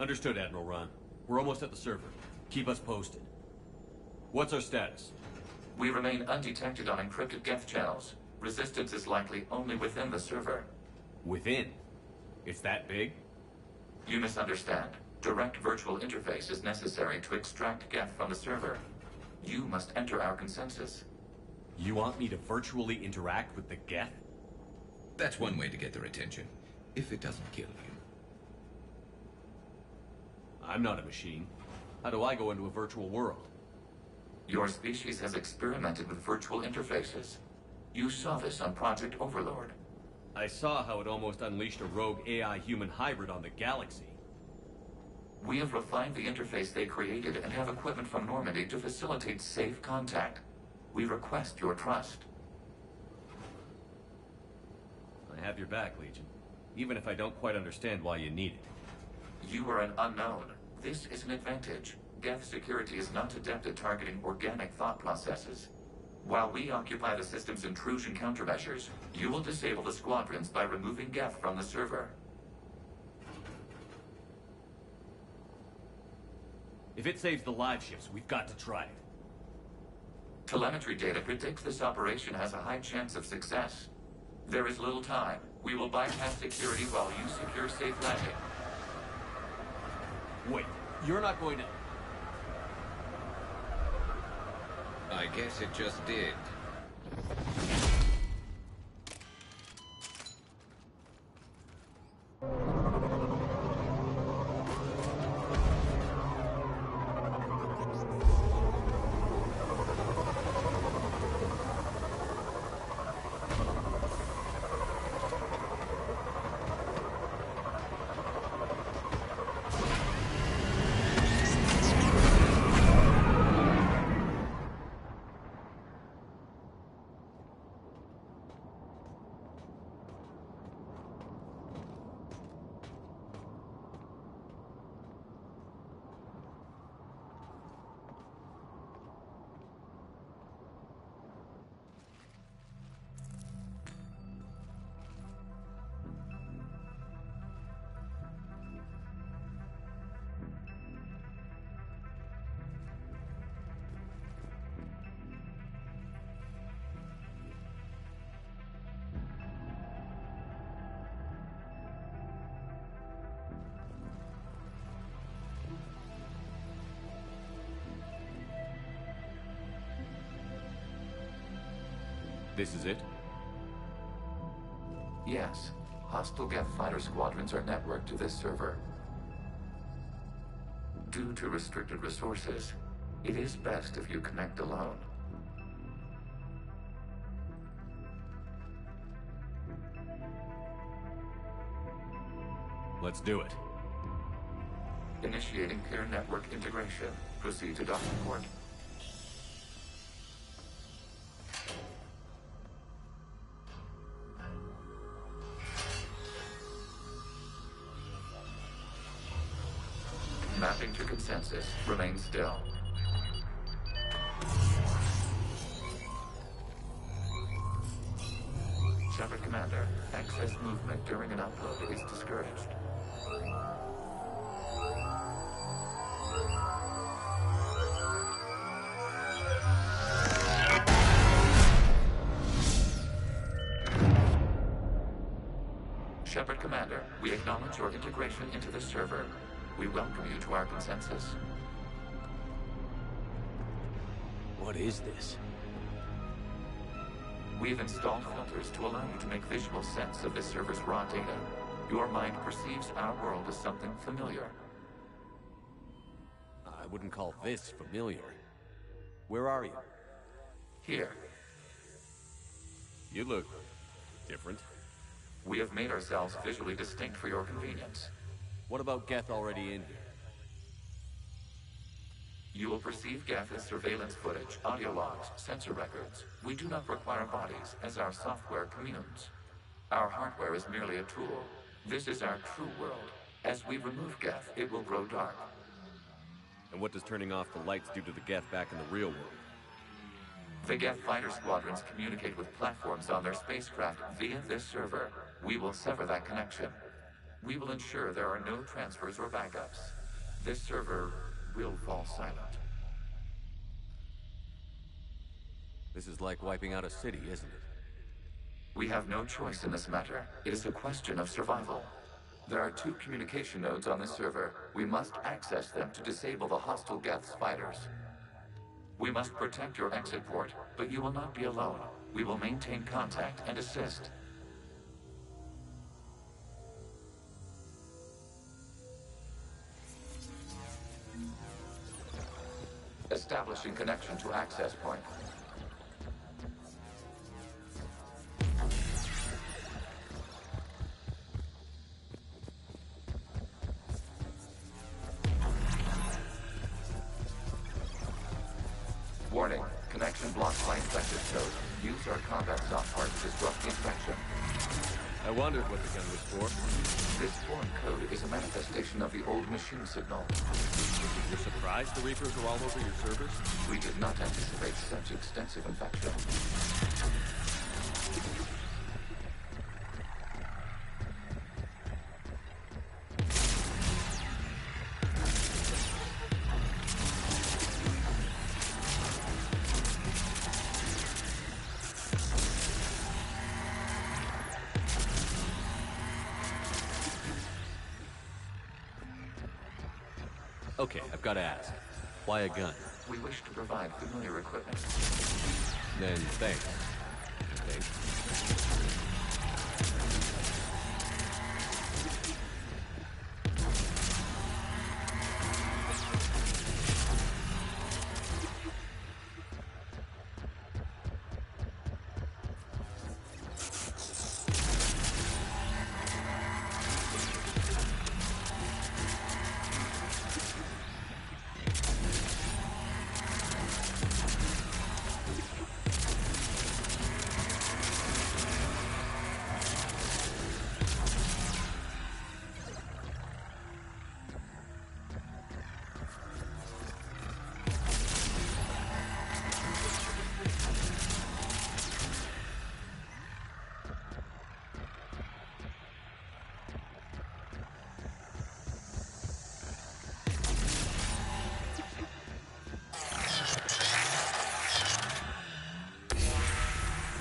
Understood, Admiral Ron. We're almost at the server. Keep us posted. What's our status? We remain undetected on encrypted Geth channels. Resistance is likely only within the server. Within? It's that big? You misunderstand. Direct virtual interface is necessary to extract Geth from the server. You must enter our consensus. You want me to virtually interact with the Geth? That's one way to get their attention, if it doesn't kill you. I'm not a machine. How do I go into a virtual world? Your species has experimented with virtual interfaces. You saw this on Project Overlord. I saw how it almost unleashed a rogue AI-human hybrid on the galaxy. We have refined the interface they created and have equipment from Normandy to facilitate safe contact. We request your trust. I have your back, Legion. Even if I don't quite understand why you need it. You are an unknown. This is an advantage. Geth security is not adept at targeting organic thought processes. While we occupy the system's intrusion countermeasures, you will disable the squadrons by removing Geth from the server. If it saves the live ships, we've got to try it. Telemetry data predicts this operation has a high chance of success. There is little time. We will bypass security while you secure safe landing. Wait, you're not going to... I guess it just did. This is it? Yes. Hostile Geth fighter squadrons are networked to this server. Due to restricted resources, it is best if you connect alone. Let's do it. Initiating peer network integration. Proceed to docking port. Mapping to consensus. Remain still. Shepard Commander, excess movement during an upload is discouraged. Shepard Commander, we acknowledge your integration into the server. We welcome you to our consensus. What is this? We've installed filters to allow you to make visual sense of this server's raw data. Your mind perceives our world as something familiar. I wouldn't call this familiar. Where are you? Here, You look... different. we have made ourselves visually distinct for your convenience. What about Geth already in here? You will perceive Geth as surveillance footage, audio logs, sensor records. We do not require bodies, as our software communes. Our hardware is merely a tool. This is our true world. As we remove Geth, it will grow dark. And what does turning off the lights do to the Geth back in the real world? The Geth fighter squadrons communicate with platforms on their spacecraft via this server. We will sever that connection. We will ensure there are no transfers or backups. This server will fall silent. This is like wiping out a city, isn't it? We have no choice in this matter. It is a question of survival. There are 2 communication nodes on this server. We must access them to disable the hostile Geth's fighters. We must protect your exit port, but you will not be alone. We will maintain contact and assist. Establishing connection to access point. Warning, connection blocked by infected code. Use our combat software to disrupt the infection. I wondered what the gun was for. This foreign code is a manifestation of the old machine signal. You're surprised the Reapers are all over your servers? We did not anticipate such extensive infection. Okay, I've got to ask. Why a gun? We wish to provide familiar equipment. Then thanks. Thanks.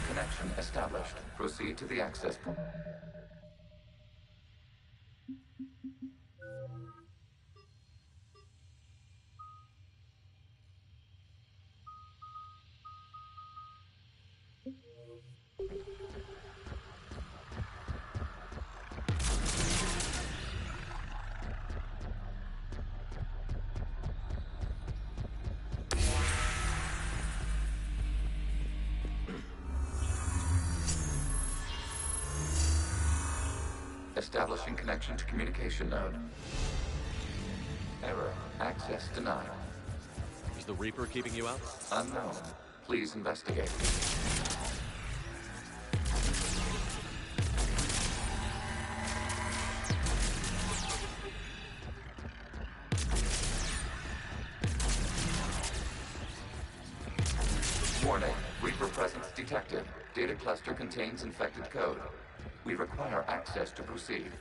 Connection established. Proceed to the access point. Establishing connection to communication node. Error. Access denied. Is the Reaper keeping you out? Unknown. Please investigate. Warning. Reaper presence detected. Data cluster contains infected code. We require access to proceed.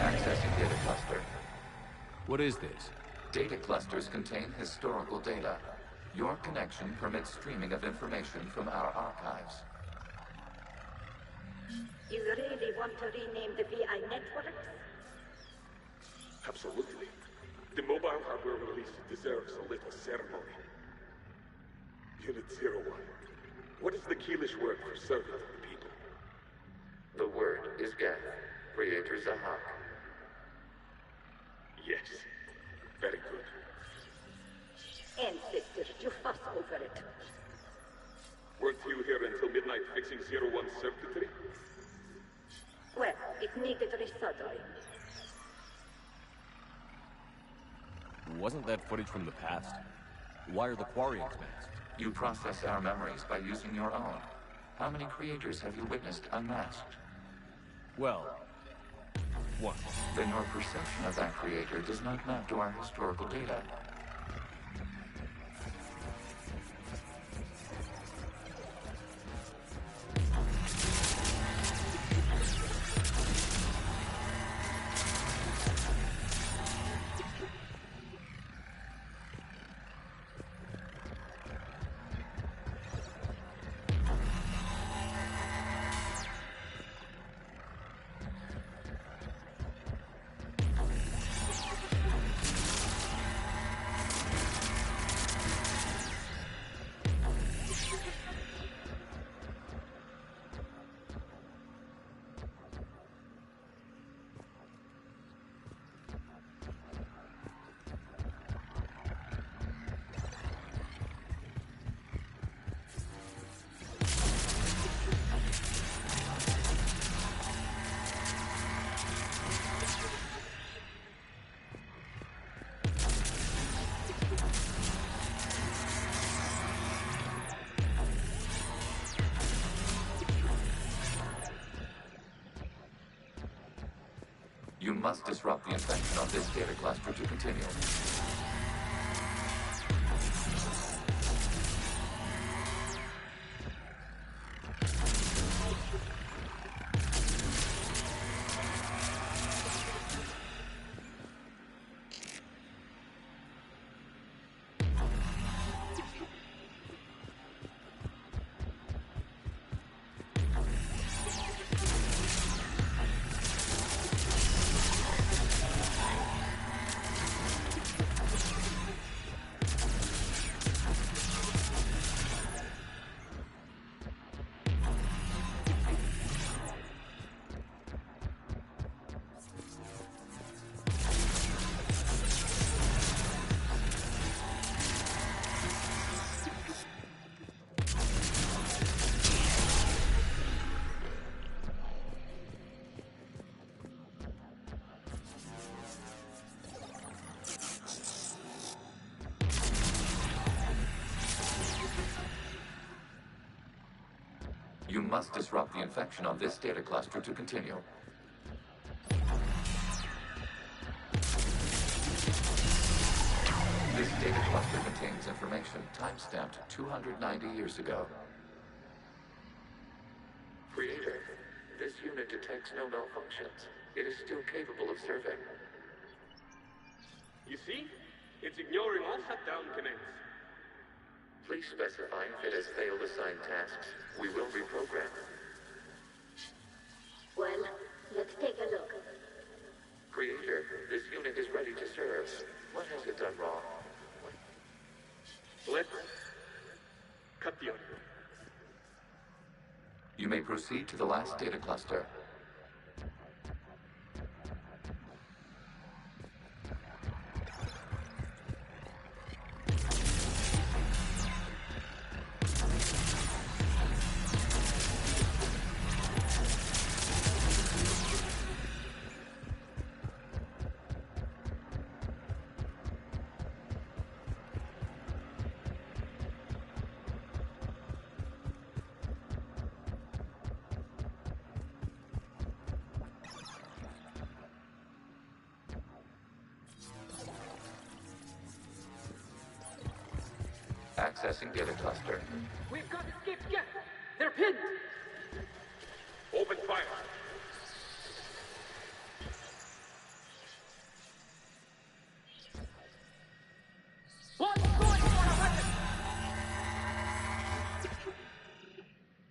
Accessing data cluster. What is this? Data clusters contain historical data. Your connection permits streaming of information from our archives. You really want to rename the VI network? Absolutely. The mobile hardware release deserves a little ceremony. Unit 01. What is the Keelish word for servant of the people? The word is Gath, Creator Zahak. Yes. Very good. Ancestors, you fuss over it. Weren't you here until midnight fixing 01's circuitry? Well, it needed resoldering. Wasn't that footage from the past? Why are the Quarians masked? You process our memories by using your own. How many creators have you witnessed unmasked? Well, one. Then your perception of that creator does not map to our historical data. You must disrupt the infection on this data cluster to continue. You must disrupt the infection on this data cluster to continue. This data cluster contains information time-stamped 290 years ago. Creator, this unit detects no malfunctions. It is still capable of serving. You see? It's ignoring all shutdown commands. Please specify if it has failed assigned tasks. We will reprogram. Well, let's take a look. Creator, this unit is ready to serve. What has it done wrong? Let's cut the audio. You may proceed to the last data cluster. Accessing data cluster. We've got escaped yet. They're pinned. Open fire. What's going on?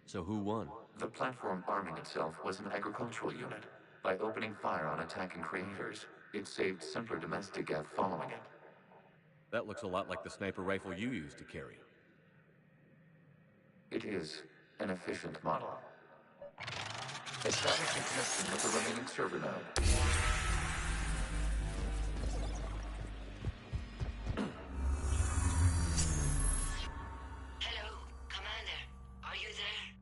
So who won? The platform arming itself was an agricultural unit. By opening fire on attacking creators, it saved simpler domestic Gav following it. That looks a lot like the sniper rifle you used to carry. It is an efficient model. Establishing connection with the remaining server node. Hello, Commander. Are you there?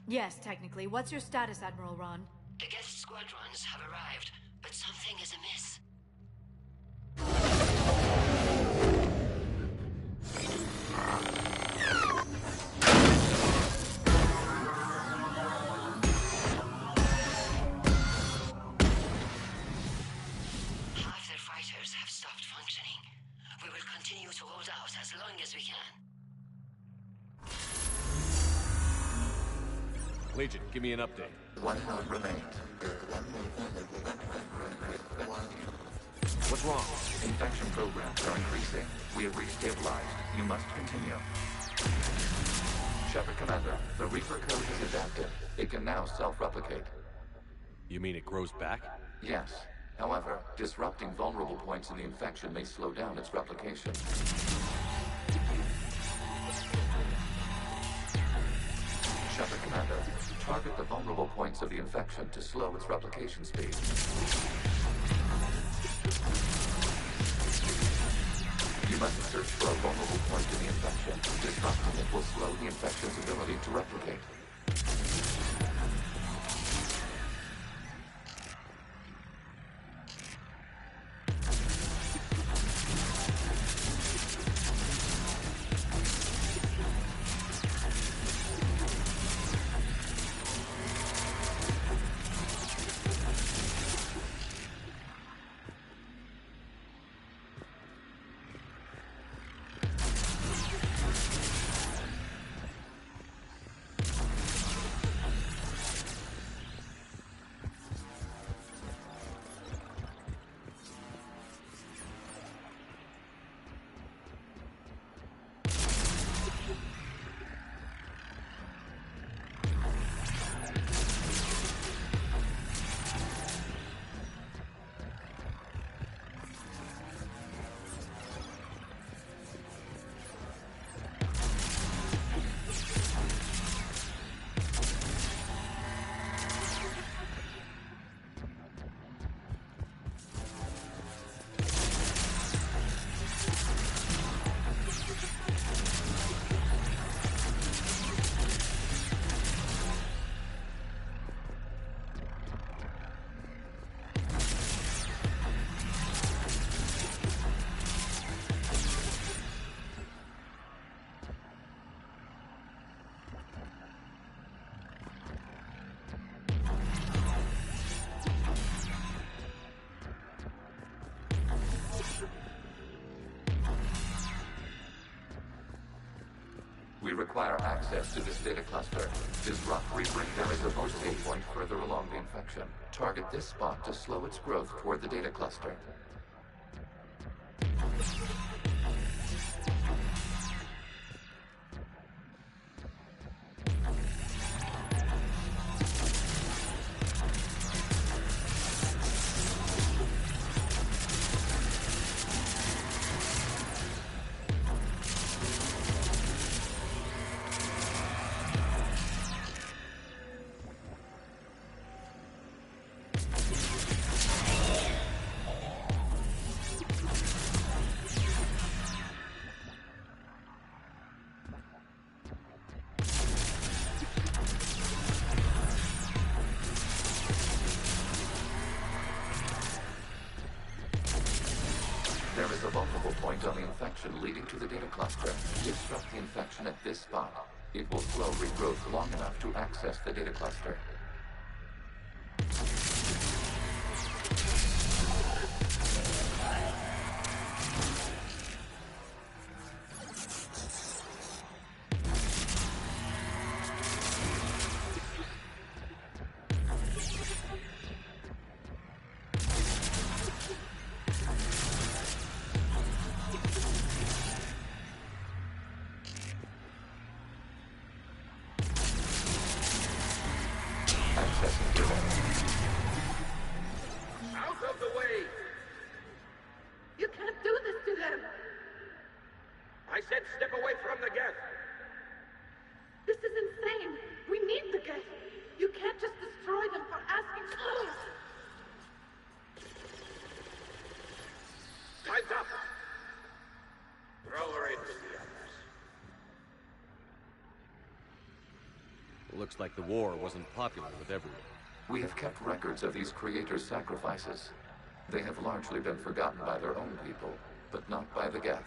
Yes, technically. What's your status, Admiral Ron? The guest squadrons have arrived, but something is amiss. Half their fighters have stopped functioning. We will continue to hold out as long as we can. Legion, give me an update. One node remains. What's wrong? Infection programs are increasing. We have restabilized. You must continue. Shepard Commander, the Reaper code is adapted. It can now self-replicate. You mean it grows back? Yes. However, disrupting vulnerable points in the infection may slow down its replication. Shepard Commander, target the vulnerable points of the infection to slow its replication speed. You must search for a vulnerable point in the infection. Disrupting it will slow the infection's ability to replicate. We require access to this data cluster. Disrupt Reaper. There is a postal point further along the infection. Target this spot to slow its growth toward the data cluster. There is a vulnerable point on the infection leading to the data cluster. Disrupt the infection at this spot. It will slow regrowth long enough to access the data cluster. step away from the gas. This is insane. We need the geth. You can't just destroy them for asking for it. Time's up. Throw her in with the others. Looks like the war wasn't popular with everyone. We have kept records of these creators' sacrifices. They have largely been forgotten by their own people, but not by the Geth.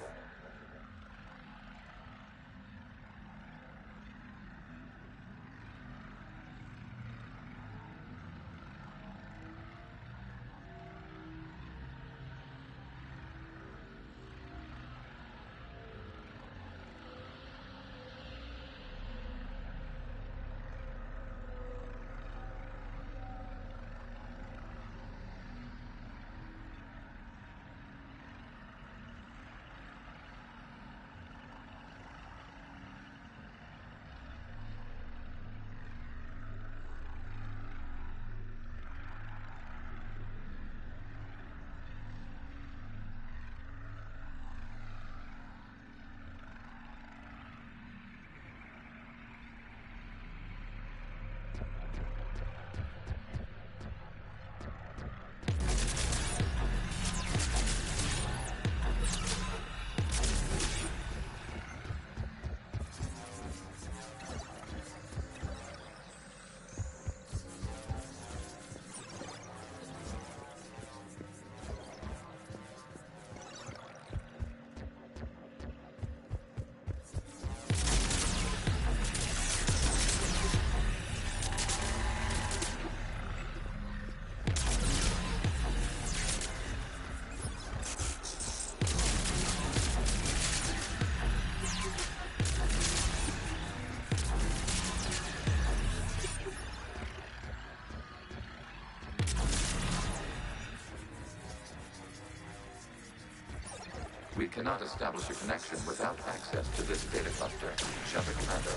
We cannot establish a connection without access to this data cluster. Shepard Commander,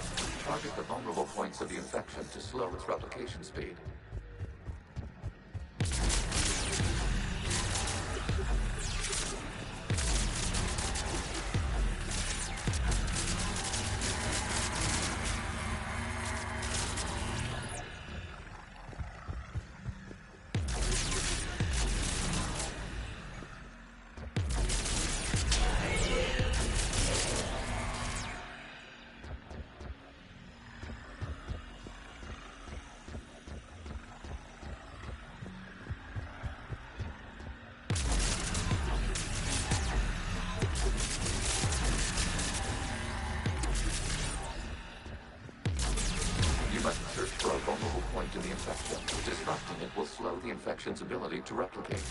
target the vulnerable points of the infection to slow its replication speed. To the infection. Disrupting it will slow the infection's ability to replicate.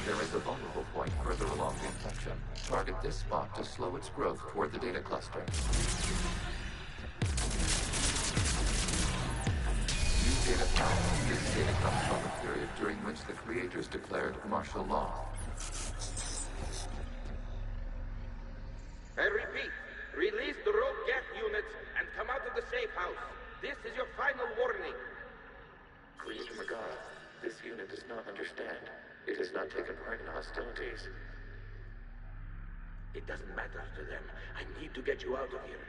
There is a vulnerable point further along the infection. Target this spot to slow its growth toward the data cluster. New data found. This data comes from a period during which the creators declared martial law. I repeat, release the rogue Geth units and come out of the safe house. This is your final warning. Creator Magara, this unit does not understand. It has not taken part in hostilities. It doesn't matter to them. I need to get you out of here.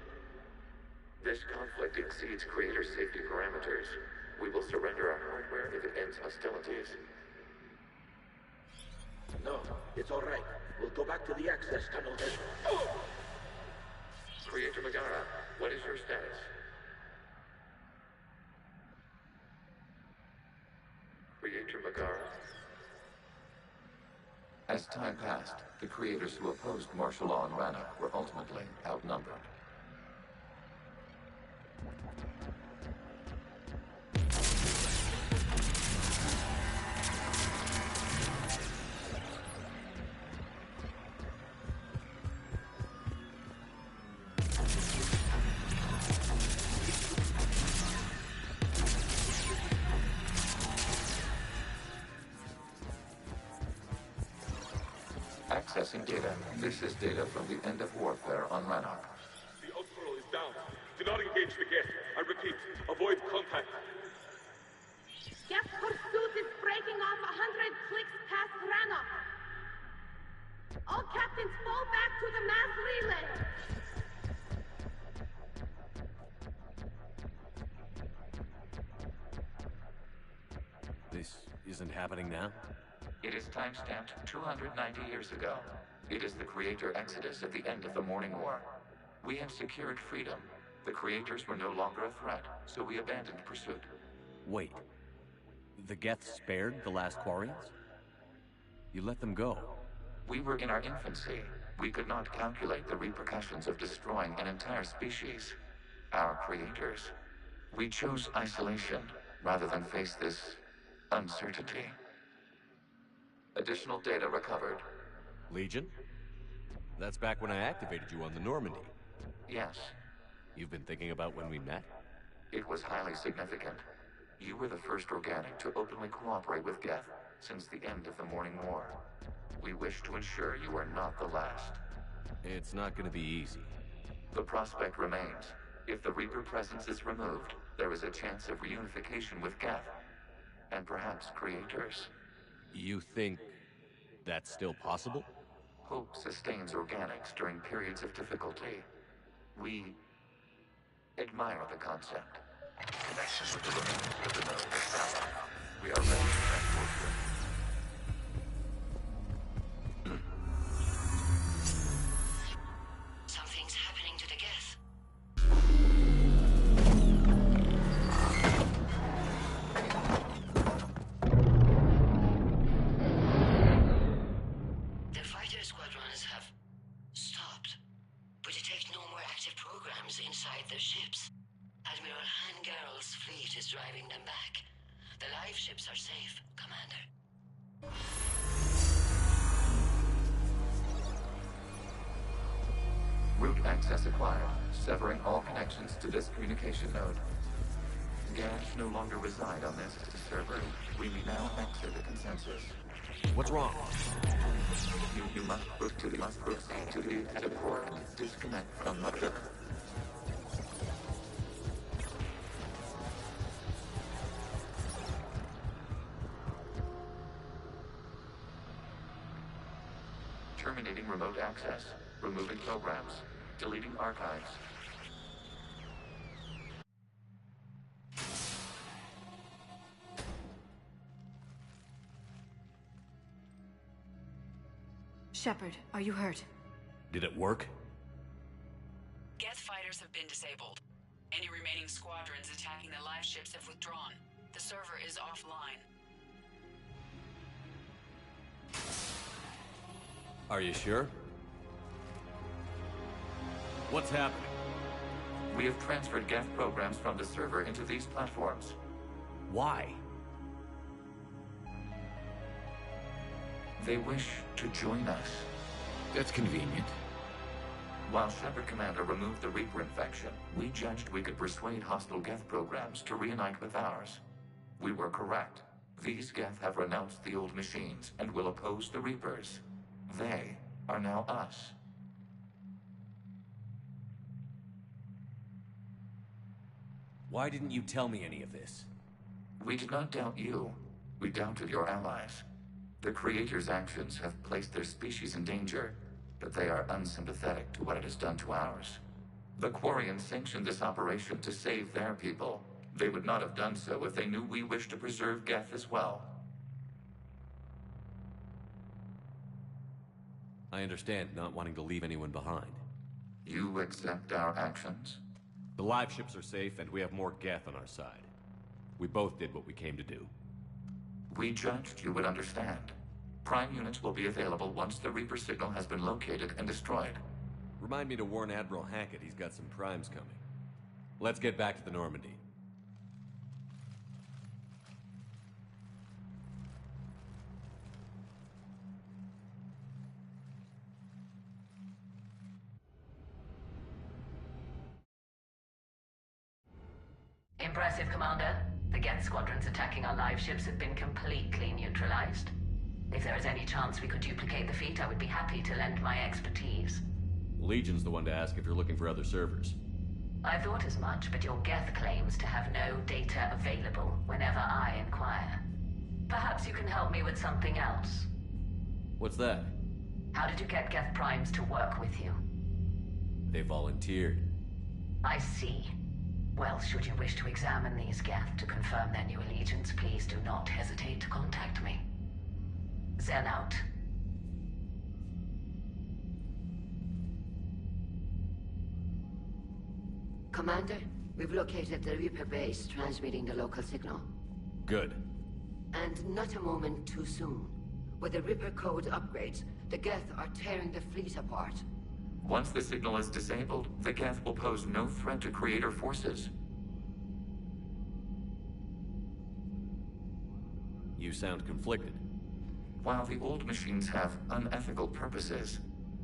This conflict exceeds Creator's safety parameters. We will surrender our hardware if it ends hostilities. No, it's all right. We'll go back to the access tunnel then. Creator Magara, what is your status? Creator Magara? As time passed, the creators who opposed martial law in Rana were ultimately outnumbered. Accessing data. This is data from the end of warfare on Rannoch. The Outpool is down. Do not engage the gate. I repeat, avoid contact. Geth pursuit is breaking off 100 clicks past Rannoch. All captains fall back to the mass relay. This isn't happening now? It is timestamped 290 years ago. It is the Creator Exodus at the end of the Morning War. We have secured freedom. The Creators were no longer a threat, so we abandoned pursuit. Wait. The Geth spared the last Quarians? You let them go. We were in our infancy. We could not calculate the repercussions of destroying an entire species. Our creators. We chose isolation rather than face this uncertainty. Additional data recovered. Legion? That's back when I activated you on the Normandy. Yes, You've been thinking about when we met? it was highly significant. You were the first organic to openly cooperate with Geth since the end of the Morning War. We wish to ensure you are not the last. It's not gonna be easy. The prospect remains. If the Reaper presence is removed, there is a chance of reunification with Geth. And perhaps creators. You think that's still possible? Hope sustains organics during periods of difficulty. We admire the concept. Connection with the remains of the node established. We are ready to transport you. Something's happening to the Geth. The fighter squadrons have stopped. We detect no more active programs inside their ships. Admiral Hangarl's fleet is driving them back. The live ships are safe, Commander. Route access acquired, severing all connections to this communication node. Geth no longer reside on this server. We may now exit the consensus. What's wrong? You must proceed to the exit port. Disconnect from Mother. Terminating remote access. Removing programs. Deleting archives. Shepard, are you hurt? Did it work? Geth fighters have been disabled. Any remaining squadrons attacking the live ships have withdrawn. The server is offline. Are you sure? What's happening? We have transferred Geth programs from the server into these platforms. Why? They wish to join us. That's convenient. While Shepard Commander removed the Reaper infection, we judged we could persuade hostile Geth programs to reunite with ours. We were correct. These Geth have renounced the old machines and will oppose the Reapers. They are now us. Why didn't you tell me any of this? We did not doubt you. We doubted your allies. The Creator's actions have placed their species in danger, but they are unsympathetic to what it has done to ours. The Quarians sanctioned this operation to save their people. They would not have done so if they knew we wished to preserve Geth as well. I understand not wanting to leave anyone behind. You accept our actions? The live ships are safe, and we have more Geth on our side. We both did what we came to do. We judged you would understand. Prime units will be available once the Reaper signal has been located and destroyed. Remind me to warn Admiral Hackett he's got some primes coming. Let's get back to the Normandy. Impressive, Commander. The Geth squadrons attacking our live ships have been completely neutralized. If there is any chance we could duplicate the feat, I would be happy to lend my expertise. Legion's the one to ask if you're looking for other servers. I thought as much, but your Geth claims to have no data available whenever I inquire. Perhaps you can help me with something else. What's that? How did you get Geth Primes to work with you? They volunteered. I see. Well, should you wish to examine these Geth to confirm their new allegiance, please do not hesitate to contact me. Zen out. Commander, we've located the Reaper base transmitting the local signal. Good. And not a moment too soon. With the Reaper code upgrades, the Geth are tearing the fleet apart. Once the signal is disabled, the Geth will pose no threat to Creator forces. You sound conflicted. While the old machines have unethical purposes,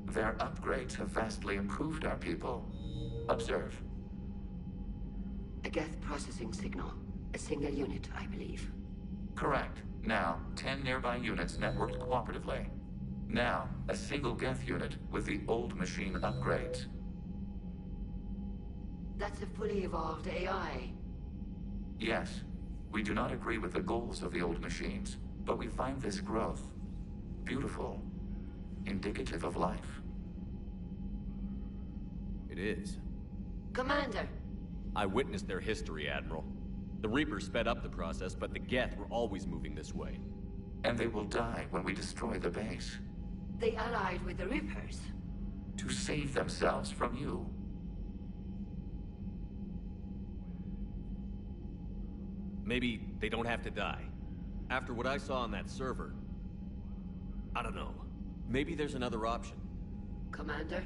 their upgrades have vastly improved our people. Observe. A Geth processing signal. A single unit, I believe. Correct. Now, 10 nearby units networked cooperatively. Now, a single Geth unit with the old machine upgrades. That's a fully evolved AI. Yes. We do not agree with the goals of the old machines, but we find this growth beautiful, indicative of life. It is. Commander! I witnessed their history, Admiral. The Reapers sped up the process, but the Geth were always moving this way. And they will die when we destroy the base. They allied with the Reapers. To save themselves from you. Maybe they don't have to die. After what I saw on that server, I don't know. Maybe there's another option. Commander,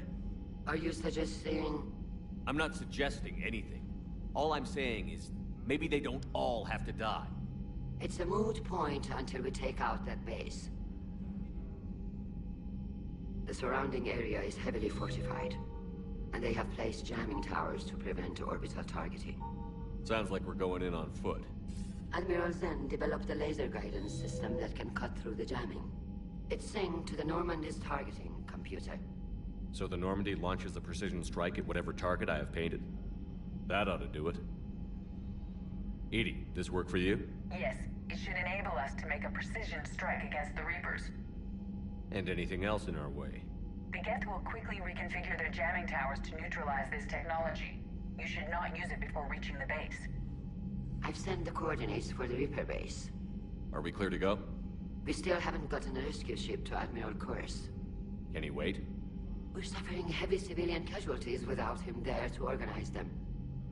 are you suggesting... I'm not suggesting anything. All I'm saying is, maybe they don't all have to die. It's a moot point until we take out that base. The surrounding area is heavily fortified, and they have placed jamming towers to prevent orbital targeting. Sounds like we're going in on foot. Admiral Zen developed a laser guidance system that can cut through the jamming. It's synced to the Normandy's targeting computer. So the Normandy launches a precision strike at whatever target I have painted? That ought to do it. Edie, this work for you? Yes, it should enable us to make a precision strike against the Reapers. And anything else in our way? The Geth will quickly reconfigure their jamming towers to neutralize this technology. You should not use it before reaching the base. I've sent the coordinates for the Reaper base. Are we clear to go? We still haven't gotten a rescue ship to Admiral Kurz. Can he wait? We're suffering heavy civilian casualties without him there to organize them.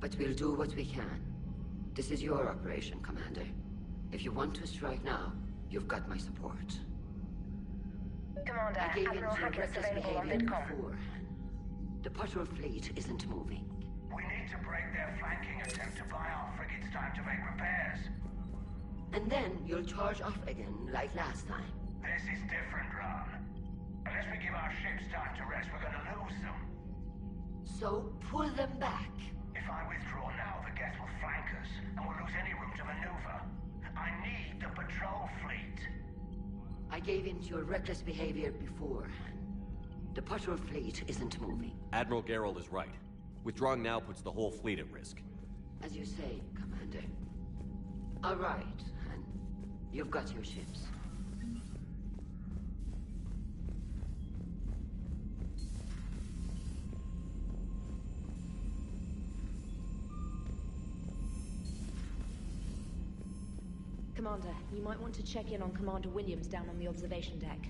But we'll do what we can. This is your operation, Commander. If you want to strike now, you've got my support. Commander, I gave in Admiral to Hackett's reckless available on behavior VidCom. beforehand. The patrol fleet isn't moving. We need to break their flanking attempt to buy our frigates time to make repairs. And then you'll charge off again, like last time. This is different, Ron. Unless we give our ships time to rest, we're gonna lose them. So, pull them back. If I withdraw now, the Geth will flank us, and we'll lose any room to maneuver. I need the patrol fleet. I gave in to your reckless behavior beforehand. The patrol fleet isn't moving. Admiral Gerald is right. Withdrawing now puts the whole fleet at risk. As you say, Commander. All right, and you've got your ships. Commander, you might want to check in on Commander Williams down on the observation deck.